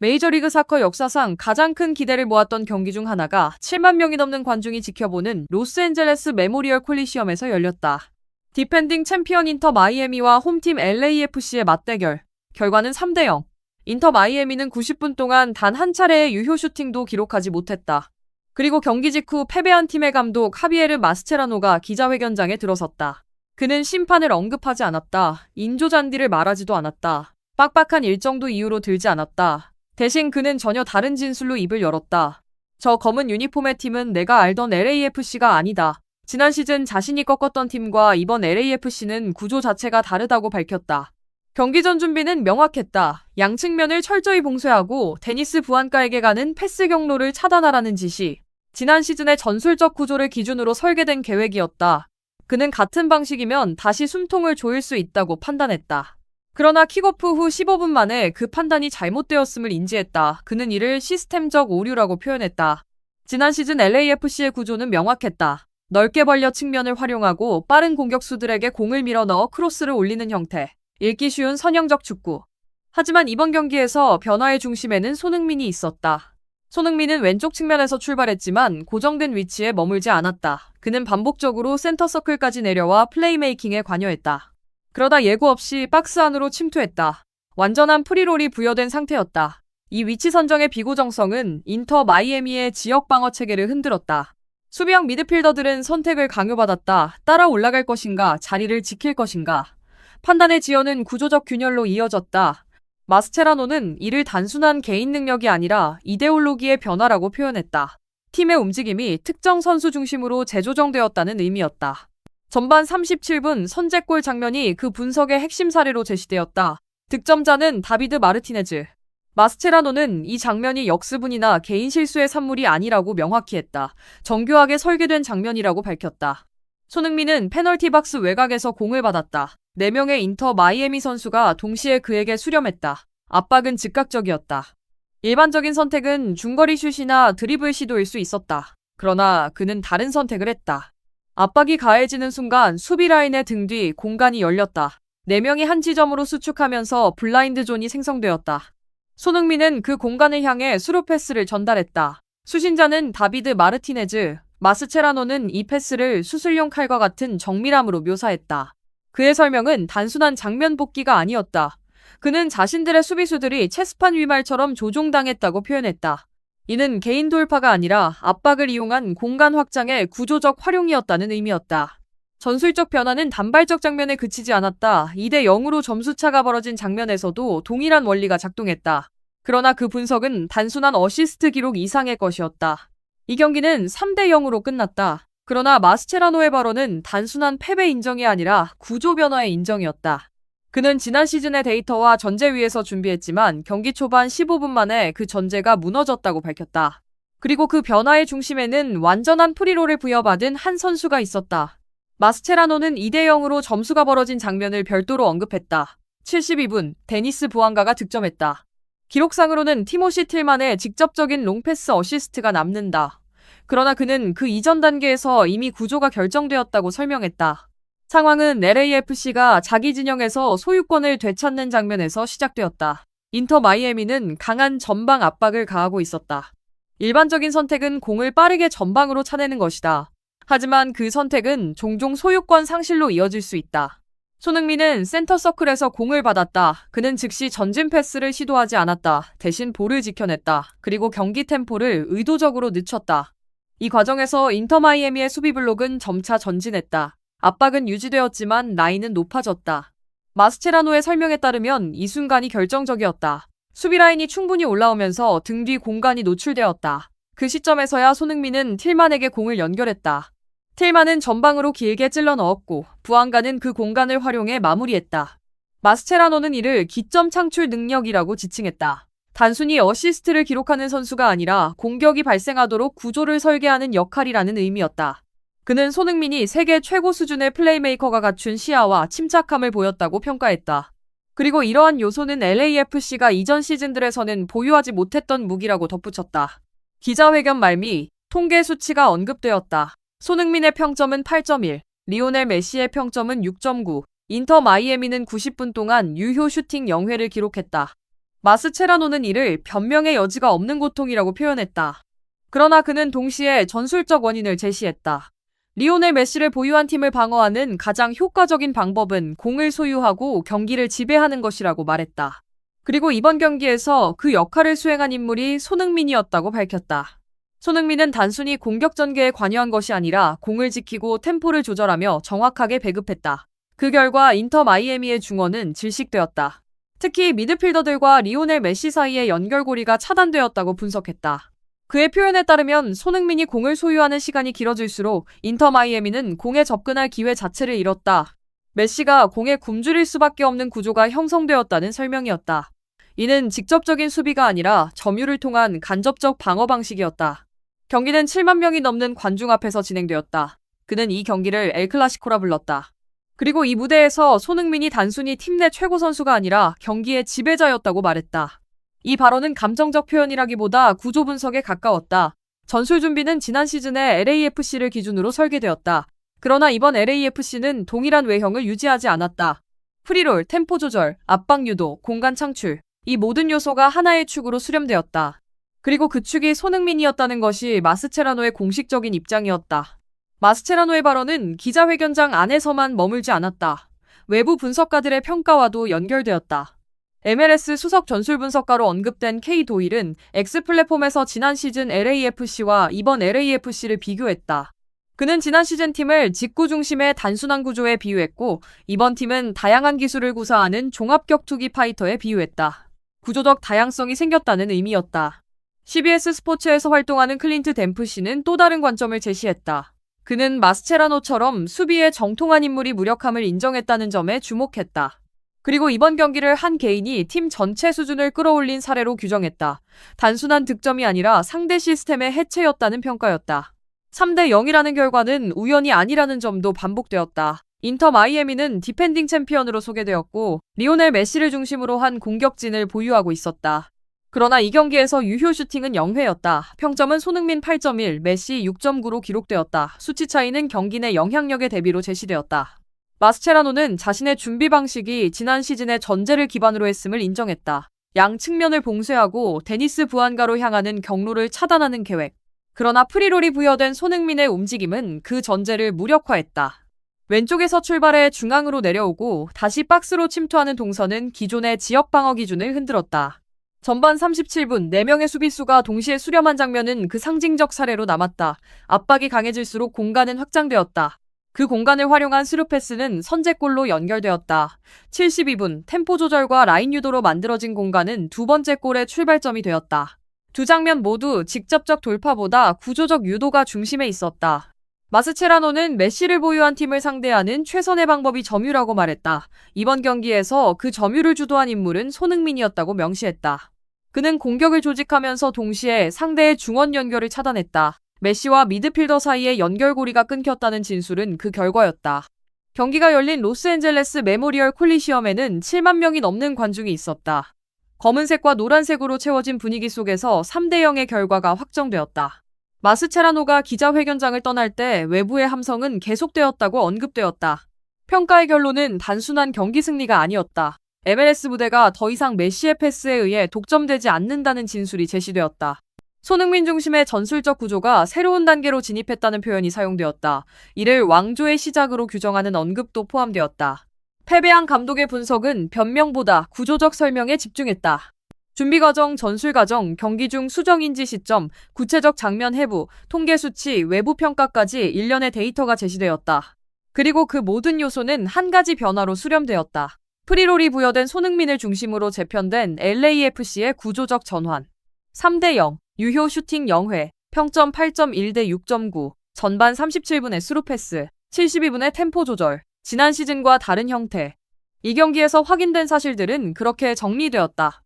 메이저리그 사커 역사상 가장 큰 기대를 모았던 경기 중 하나가 7만 명이 넘는 관중이 지켜보는 로스앤젤레스 메모리얼 콜리시엄에서 열렸다. 디펜딩 챔피언 인터 마이애미와 홈팀 LAFC의 맞대결. 결과는 3대0. 인터 마이애미는 90분 동안 단 한 차례의 유효 슈팅도 기록하지 못했다. 그리고 경기 직후 패배한 팀의 감독 하비에르 마스체라노가 기자회견장에 들어섰다. 그는 심판을 언급하지 않았다. 인조잔디를 말하지도 않았다. 빡빡한 일정도 이유로 들지 않았다. 대신 그는 전혀 다른 진술로 입을 열었다. 저 검은 유니폼의 팀은 내가 알던 LAFC가 아니다. 지난 시즌 자신이 꺾었던 팀과 이번 LAFC는 구조 자체가 다르다고 밝혔다. 경기 전 준비는 명확했다. 양측면을 철저히 봉쇄하고 데니스 부안가에게 가는 패스 경로를 차단하라는 지시. 지난 시즌의 전술적 구조를 기준으로 설계된 계획이었다. 그는 같은 방식이면 다시 숨통을 조일 수 있다고 판단했다. 그러나 킥오프 후 15분 만에 그 판단이 잘못되었음을 인지했다. 그는 이를 시스템적 오류라고 표현했다. 지난 시즌 LAFC의 구조는 명확했다. 넓게 벌려 측면을 활용하고 빠른 공격수들에게 공을 밀어넣어 크로스를 올리는 형태. 읽기 쉬운 선형적 축구. 하지만 이번 경기에서 변화의 중심에는 손흥민이 있었다. 손흥민은 왼쪽 측면에서 출발했지만 고정된 위치에 머물지 않았다. 그는 반복적으로 센터 서클까지 내려와 플레이메이킹에 관여했다. 그러다 예고 없이 박스 안으로 침투했다. 완전한 프리롤이 부여된 상태였다. 이 위치 선정의 비고정성은 인터 마이애미의 지역 방어 체계를 흔들었다. 수비형 미드필더들은 선택을 강요받았다. 따라 올라갈 것인가, 자리를 지킬 것인가. 판단의 지연은 구조적 균열로 이어졌다. 마스체라노는 이를 단순한 개인 능력이 아니라 이데올로기의 변화라고 표현했다. 팀의 움직임이 특정 선수 중심으로 재조정되었다는 의미였다. 전반 37분 선제골 장면이 그 분석의 핵심 사례로 제시되었다. 득점자는 다비드 마르티네즈. 마스체라노는 이 장면이 역습운이나 개인 실수의 산물이 아니라고 명확히 했다. 정교하게 설계된 장면이라고 밝혔다. 손흥민은 페널티 박스 외곽에서 공을 받았다. 4명의 인터 마이애미 선수가 동시에 그에게 수렴했다. 압박은 즉각적이었다. 일반적인 선택은 중거리 슛이나 드리블 시도일 수 있었다. 그러나 그는 다른 선택을 했다. 압박이 가해지는 순간 수비 라인의 등 뒤 공간이 열렸다. 4명이 한 지점으로 수축하면서 블라인드 존이 생성되었다. 손흥민은 그 공간을 향해 스루 패스를 전달했다. 수신자는 다비드 마르티네즈, 마스체라노는 이 패스를 수술용 칼과 같은 정밀함으로 묘사했다. 그의 설명은 단순한 장면 복기가 아니었다. 그는 자신들의 수비수들이 체스판 위말처럼 조종당했다고 표현했다. 이는 개인 돌파가 아니라 압박을 이용한 공간 확장의 구조적 활용이었다는 의미였다. 전술적 변화는 단발적 장면에 그치지 않았다. 2대0으로 점수차가 벌어진 장면에서도 동일한 원리가 작동했다. 그러나 그 분석은 단순한 어시스트 기록 이상의 것이었다. 이 경기는 3대0으로 끝났다. 그러나 마스체라노의 발언은 단순한 패배 인정이 아니라 구조 변화의 인정이었다. 그는 지난 시즌의 데이터와 전제 위에서 준비했지만 경기 초반 15분 만에 그 전제가 무너졌다고 밝혔다. 그리고 그 변화의 중심에는 완전한 프리롤을 부여받은 한 선수가 있었다. 마스체라노는 2대0으로 점수가 벌어진 장면을 별도로 언급했다. 72분, 데니스 부안가가 득점했다. 기록상으로는 티모시 틸만의 직접적인 롱패스 어시스트가 남는다. 그러나 그는 그 이전 단계에서 이미 구조가 결정되었다고 설명했다. 상황은 LAFC가 자기 진영에서 소유권을 되찾는 장면에서 시작되었다. 인터 마이애미는 강한 전방 압박을 가하고 있었다. 일반적인 선택은 공을 빠르게 전방으로 차내는 것이다. 하지만 그 선택은 종종 소유권 상실로 이어질 수 있다. 손흥민은 센터 서클에서 공을 받았다. 그는 즉시 전진 패스를 시도하지 않았다. 대신 볼을 지켜냈다. 그리고 경기 템포를 의도적으로 늦췄다. 이 과정에서 인터 마이애미의 수비 블록은 점차 전진했다. 압박은 유지되었지만 라인은 높아졌다. 마스체라노의 설명에 따르면 이 순간이 결정적이었다. 수비 라인이 충분히 올라오면서 등 뒤 공간이 노출되었다. 그 시점에서야 손흥민은 틸만에게 공을 연결했다. 틸만은 전방으로 길게 찔러 넣었고 부안가는 그 공간을 활용해 마무리했다. 마스체라노는 이를 기점 창출 능력이라고 지칭했다. 단순히 어시스트를 기록하는 선수가 아니라 공격이 발생하도록 구조를 설계하는 역할이라는 의미였다. 그는 손흥민이 세계 최고 수준의 플레이메이커가 갖춘 시야와 침착함을 보였다고 평가했다. 그리고 이러한 요소는 LAFC가 이전 시즌들에서는 보유하지 못했던 무기라고 덧붙였다. 기자회견 말미, 통계 수치가 언급되었다. 손흥민의 평점은 8.1, 리오넬 메시의 평점은 6.9, 인터 마이애미는 90분 동안 유효 슈팅 0회를 기록했다. 마스체라노는 이를 변명의 여지가 없는 고통이라고 표현했다. 그러나 그는 동시에 전술적 원인을 제시했다. 리오넬 메시를 보유한 팀을 방어하는 가장 효과적인 방법은 공을 소유하고 경기를 지배하는 것이라고 말했다. 그리고 이번 경기에서 그 역할을 수행한 인물이 손흥민이었다고 밝혔다. 손흥민은 단순히 공격 전개에 관여한 것이 아니라 공을 지키고 템포를 조절하며 정확하게 배급했다. 그 결과 인터 마이애미의 중원은 질식되었다. 특히 미드필더들과 리오넬 메시 사이의 연결고리가 차단되었다고 분석했다. 그의 표현에 따르면 손흥민이 공을 소유하는 시간이 길어질수록 인터 마이애미는 공에 접근할 기회 자체를 잃었다. 메시가 공에 굶주릴 수밖에 없는 구조가 형성되었다는 설명이었다. 이는 직접적인 수비가 아니라 점유를 통한 간접적 방어 방식이었다. 경기는 7만 명이 넘는 관중 앞에서 진행되었다. 그는 이 경기를 엘클라시코라 불렀다. 그리고 이 무대에서 손흥민이 단순히 팀 내 최고 선수가 아니라 경기의 지배자였다고 말했다. 이 발언은 감정적 표현이라기보다 구조 분석에 가까웠다. 전술 준비는 지난 시즌의 LAFC를 기준으로 설계되었다. 그러나 이번 LAFC는 동일한 외형을 유지하지 않았다. 프리롤, 템포 조절, 압박 유도, 공간 창출, 이 모든 요소가 하나의 축으로 수렴되었다. 그리고 그 축이 손흥민이었다는 것이 마스체라노의 공식적인 입장이었다. 마스체라노의 발언은 기자회견장 안에서만 머물지 않았다. 외부 분석가들의 평가와도 연결되었다. MLS 수석 전술 분석가로 언급된 K 도일은 X 플랫폼에서 지난 시즌 LAFC와 이번 LAFC를 비교했다. 그는 지난 시즌 팀을 직구 중심의 단순한 구조에 비유했고 이번 팀은 다양한 기술을 구사하는 종합격투기 파이터에 비유했다. 구조적 다양성이 생겼다는 의미였다. CBS 스포츠에서 활동하는 클린트 댐프시는 또 다른 관점을 제시했다. 그는 마스체라노처럼 수비에 정통한 인물이 무력함을 인정했다는 점에 주목했다. 그리고 이번 경기를 한 개인이 팀 전체 수준을 끌어올린 사례로 규정했다. 단순한 득점이 아니라 상대 시스템의 해체였다는 평가였다. 3대 0이라는 결과는 우연이 아니라는 점도 반복되었다. 인터 마이애미는 디펜딩 챔피언으로 소개되었고 리오넬 메시를 중심으로 한 공격진을 보유하고 있었다. 그러나 이 경기에서 유효 슈팅은 0회였다. 평점은 손흥민 8.1, 메시 6.9로 기록되었다. 수치 차이는 경기 내 영향력의 대비로 제시되었다. 마스체라노는 자신의 준비 방식이 지난 시즌의 전제를 기반으로 했음을 인정했다. 양 측면을 봉쇄하고 데니스 부안가로 향하는 경로를 차단하는 계획. 그러나 프리롤이 부여된 손흥민의 움직임은 그 전제를 무력화했다. 왼쪽에서 출발해 중앙으로 내려오고 다시 박스로 침투하는 동선은 기존의 지역 방어 기준을 흔들었다. 전반 37분 4명의 수비수가 동시에 수렴한 장면은 그 상징적 사례로 남았다. 압박이 강해질수록 공간은 확장되었다. 그 공간을 활용한 스루 패스는 선제골로 연결되었다. 72분 템포 조절과 라인 유도로 만들어진 공간은 두 번째 골의 출발점이 되었다. 두 장면 모두 직접적 돌파보다 구조적 유도가 중심에 있었다. 마스체라노는 메시를 보유한 팀을 상대하는 최선의 방법이 점유라고 말했다. 이번 경기에서 그 점유를 주도한 인물은 손흥민이었다고 명시했다. 그는 공격을 조직하면서 동시에 상대의 중원 연결을 차단했다. 메시와 미드필더 사이의 연결고리가 끊겼다는 진술은 그 결과였다. 경기가 열린 로스앤젤레스 메모리얼 콜리시엄에는 7만 명이 넘는 관중이 있었다. 검은색과 노란색으로 채워진 분위기 속에서 3대 0의 결과가 확정되었다. 마스체라노가 기자회견장을 떠날 때 외부의 함성은 계속되었다고 언급되었다. 평가의 결론은 단순한 경기 승리가 아니었다. MLS 무대가 더 이상 메시의 패스에 의해 독점되지 않는다는 진술이 제시되었다. 손흥민 중심의 전술적 구조가 새로운 단계로 진입했다는 표현이 사용되었다. 이를 왕조의 시작으로 규정하는 언급도 포함되었다. 패배한 감독의 분석은 변명보다 구조적 설명에 집중했다. 준비 과정, 전술 과정, 경기 중 수정 인지 시점, 구체적 장면 해부, 통계 수치, 외부 평가까지 일련의 데이터가 제시되었다. 그리고 그 모든 요소는 한 가지 변화로 수렴되었다. 프리롤이 부여된 손흥민을 중심으로 재편된 LAFC의 구조적 전환. 3대 0, 유효 슈팅 0회, 평점 8.1 대 6.9, 전반 37분의 스루 패스, 72분의 템포 조절, 지난 시즌과 다른 형태. 이 경기에서 확인된 사실들은 그렇게 정리되었다.